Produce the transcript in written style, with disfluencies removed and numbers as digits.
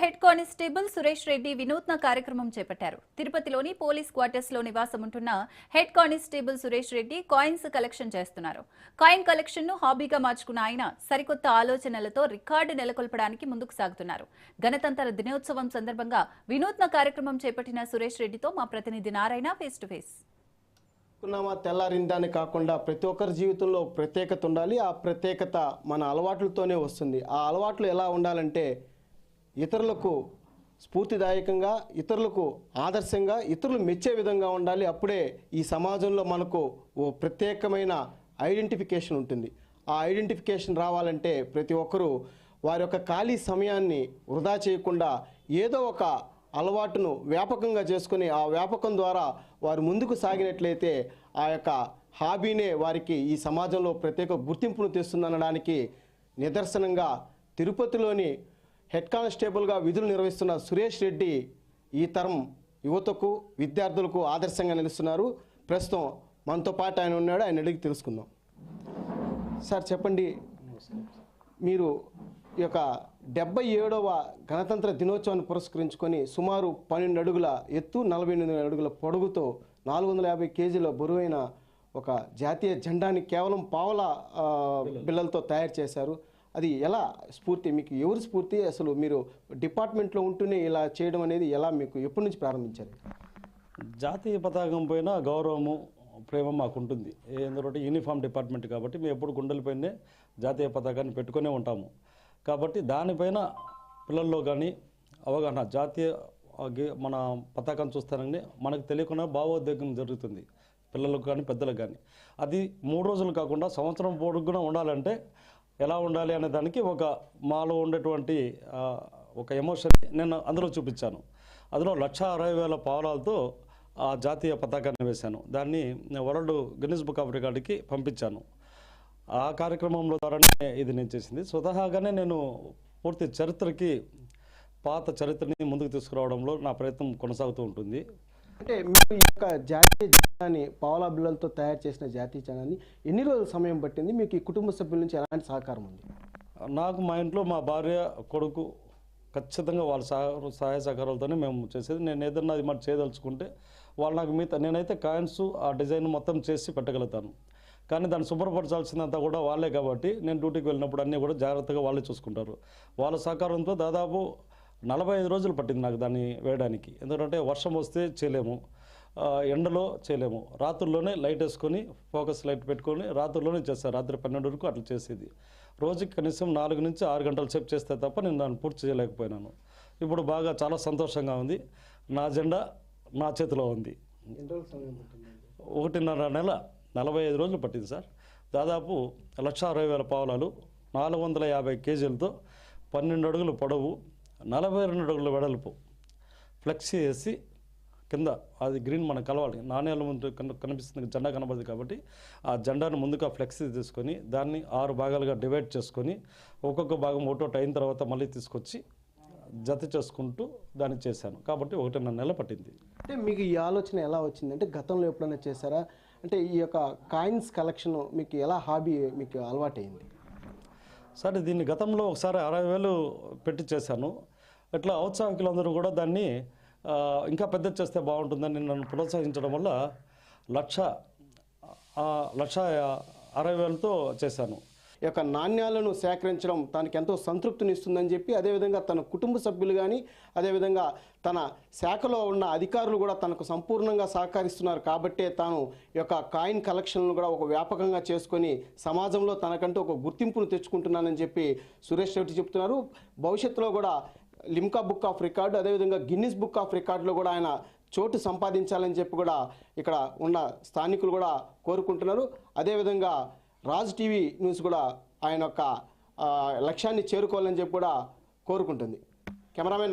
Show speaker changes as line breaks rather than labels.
Head constable Suresh Reddy వినూత్న కార్యక్రమం చేపట్టారు. తిరుపతిలోని పోలీస్ క్వార్టర్స్ లో నివాసం ఉంటున్న head constable Suresh Reddy coins collection చేస్తున్నారు. కాయిన్ కలెక్షన్ ను హాబీగా మార్చుకున్న ఆయన సరికొత్త ఆలోచనలతో రికార్డు నెలకొల్పడానికి ముందుకు సాగుతున్నారు. గణతంత్ర దినోత్సవం సందర్భంగా వినూత్న కార్యక్రమం చేపట్టిన సురేష్ రెడ్డితో మా ప్రతినిధి నారాయణ ఫేస్ టు ఫేస్.
తెల్లారిందాన్ని కాకుండా ప్రతి ఒక్కరి జీవితంలో ప్రత్యేకత ఉండాలి. ఆ ప్రత్యేకత మన అలవాట్లతోనే వస్తుంది. ఆ అలవాట్లు ఎలా ఉండాలంటే ఇతరులకు స్ఫూర్తిదాయకంగా, ఇతరులకు ఆదర్శంగా, ఇతరులు మెచ్చే విధంగా ఉండాలి. అప్పుడే ఈ సమాజంలో మనకు ఓ ప్రత్యేకమైన ఐడెంటిఫికేషన్ ఉంటుంది. ఆ ఐడెంటిఫికేషన్ రావాలంటే ప్రతి ఒక్కరూ వారి యొక్క ఖాళీ సమయాన్ని వృధా చేయకుండా ఏదో ఒక అలవాటును వ్యాపకంగా చేసుకుని ఆ వ్యాపకం ద్వారా వారు ముందుకు సాగినట్లయితే ఆ యొక్క హాబీనే వారికి ఈ సమాజంలో ప్రత్యేక గుర్తింపును తెస్తుందనడానికి నిదర్శనంగా తిరుపతిలోని హెడ్ కానిస్టేబుల్గా విధులు నిర్వహిస్తున్న సురేష్ రెడ్డి ఈ తరం యువతకు, విద్యార్థులకు ఆదర్శంగా నిలుస్తున్నారు. ప్రస్తుతం మనతో పాటు ఆయన ఉన్నాడు. ఆయన అడిగి తెలుసుకుందాం. సార్ చెప్పండి, మీరు ఈ యొక్క 77వ గణతంత్ర దినోత్సవాన్ని పురస్కరించుకొని సుమారు 12 అడుగుల ఎత్తు, 48 అడుగుల పొడుగుతో 450 కేజీల బరువైన ఒక జాతీయ జెండాని కేవలం పావల బిళ్ళలతో తయారు చేశారు. అది ఎలా స్ఫూర్తి, మీకు ఎవరి స్ఫూర్తి? అసలు మీరు డిపార్ట్మెంట్లో ఉంటూనే ఇలా చేయడం అనేది ఎలా, మీకు ఎప్పటి నుంచి ప్రారంభించారు?
జాతీయ పతాకం పైన గౌరవము, ప్రేమ మాకు ఉంటుంది. ఎందుకంటే యూనిఫామ్ డిపార్ట్మెంట్ కాబట్టి మేము ఎప్పుడు గుండెలపైనే జాతీయ పతాకాన్ని పెట్టుకునే ఉంటాము. కాబట్టి దానిపైన పిల్లల్లో కానీ అవగాహన, జాతీయ మన పతాకం చూస్తానని మనకు తెలియకుండా భావోద్వేగం జరుగుతుంది, పిల్లలకు కానీ పెద్దలకు కానీ. అది 3 రోజులు కాకుండా సంవత్సరం పొడుగునా ఉండాలంటే ఎలా ఉండాలి అనే దానికి ఒక మాలో ఉండేటువంటి ఒక ఎమోషన్ నేను అందులో చూపించాను. అందులో 1,60,000 పావురాలతో ఆ జాతీయ పతాకాన్ని వేశాను. దాన్ని వరల్డ్ గిన్నిస్ బుక్ ఆఫ్ రికార్డుకి పంపించాను. ఆ కార్యక్రమంలో ద్వారానే ఇది నేను చేసింది. స్వతహాగానే నేను పూర్తి చరిత్రకి, పాత చరిత్రని ముందుకు తీసుకురావడంలో నా ప్రయత్నం కొనసాగుతూ ఉంటుంది.
అంటే మీరు ఈ యొక్క జాతీయ జెండాని పావలా బిళ్ళలతో తయారు చేసిన జాతీయ జెండాని ఎన్ని రోజుల సమయం పట్టింది? మీకు ఈ కుటుంబ సభ్యుల నుంచి ఎలాంటి సహకారం ఉంది?
నాకు మా ఇంట్లో మా భార్య, కొడుకు ఖచ్చితంగా వాళ్ళ సహాయ సహకారాలతోనే మేము చేసేది. నేను ఏదన్నా అది మరి చేయదలుచుకుంటే వాళ్ళు నాకు నేనైతే కాయిన్స్ ఆ డిజైన్ మొత్తం చేసి పెట్టగలుగుతాను. కానీ దాన్ని శుభ్రపరచాల్సిందంతా కూడా వాళ్ళే కాబట్టి నేను డ్యూటీకి వెళ్ళినప్పుడు అన్నీ కూడా జాగ్రత్తగా వాళ్ళే చూసుకుంటారు. వాళ్ళ సహకారంతో దాదాపు 45 రోజులు పట్టింది నాకు దాన్ని వేయడానికి. ఎందుకంటే వర్షం వస్తే చేయలేము, ఎండలో చేయలేము. రాత్రుల్లోనే లైట్ వేసుకొని, ఫోకస్ లైట్ పెట్టుకొని రాత్రుల్లోనే చేస్తారు. రాత్రి 12 వరకు అట్లా చేసేది. రోజుకి కనీసం 4 నుంచి 6 గంటల సేపు చేస్తే తప్ప నేను దాన్ని పూర్తి చేయలేకపోయినాను. ఇప్పుడు బాగా చాలా సంతోషంగా ఉంది. నా జెండా నా చేతిలో ఉంది. 1.5 నెల 45 రోజులు పట్టింది సార్. దాదాపు 1,60,000 పావులాలు, 450 కేజీలతో 12 అడుగులు పొడవు, 42 అడుగుల వెడల్పు ఫ్లెక్సీ వేసి కింద అది గ్రీన్ మనకు కలవాలి, నాణ్యాల ముందు కనిపిస్తుంది, జెండా కనబడుతుంది కాబట్టి ఆ జెండాను ముందుగా ఫ్లెక్సీ తీసుకొని దాన్ని 6 భాగాలుగా డివైడ్ చేసుకొని ఒక్కొక్క భాగం ఒకటోటి అయిన తర్వాత మళ్ళీ తీసుకొచ్చి జత చేసుకుంటూ దాన్ని చేశాను. కాబట్టి 1.5 నెల పట్టింది.
అంటే మీకు ఈ ఆలోచన ఎలా వచ్చింది? అంటే గతంలో ఎప్పుడైనా చేశారా? అంటే ఈ యొక్క కాయిన్స్ కలెక్షన్ మీకు ఎలా హాబీ మీకు అలవాటైంది?
సరే, దీన్ని గతంలో ఒకసారి 60,000 పెట్టి చేశాను. ఇట్లా ఔత్సాహికులందరూ కూడా దాన్ని ఇంకా పెద్ద చేస్తే బాగుంటుందని నన్ను ప్రోత్సహించడం వల్ల 1,60,000తో చేశాను.
ఈ యొక్క నాణ్యాలను సేకరించడం తనకి ఎంతో సంతృప్తిని ఇస్తుందని చెప్పి, అదేవిధంగా తన కుటుంబ సభ్యులు కానీ, అదేవిధంగా తన శాఖలో ఉన్న అధికారులు కూడా తనకు సంపూర్ణంగా సహకరిస్తున్నారు. కాబట్టే తాను ఈ యొక్క కాయిన్ కలెక్షన్లను కూడా ఒక వ్యాపకంగా చేసుకొని సమాజంలో తనకంటూ ఒక గుర్తింపును తెచ్చుకుంటున్నానని చెప్పి సురేష్ రెడ్డి చెప్తున్నారు. భవిష్యత్తులో కూడా లిమ్కా బుక్ ఆఫ్ రికార్డు, అదేవిధంగా గిన్నిస్ బుక్ ఆఫ్ రికార్డులో కూడా ఆయన చోటు సంపాదించాలని చెప్పి కూడా ఇక్కడ ఉన్న స్థానికులు కూడా కోరుకుంటున్నారు. అదేవిధంగా రాజ్ టీవీ న్యూస్ కూడా ఆయన యొక్క లక్ష్యాన్ని చేరుకోవాలని చెప్పి కూడా కోరుకుంటుంది. కెమెరామెన్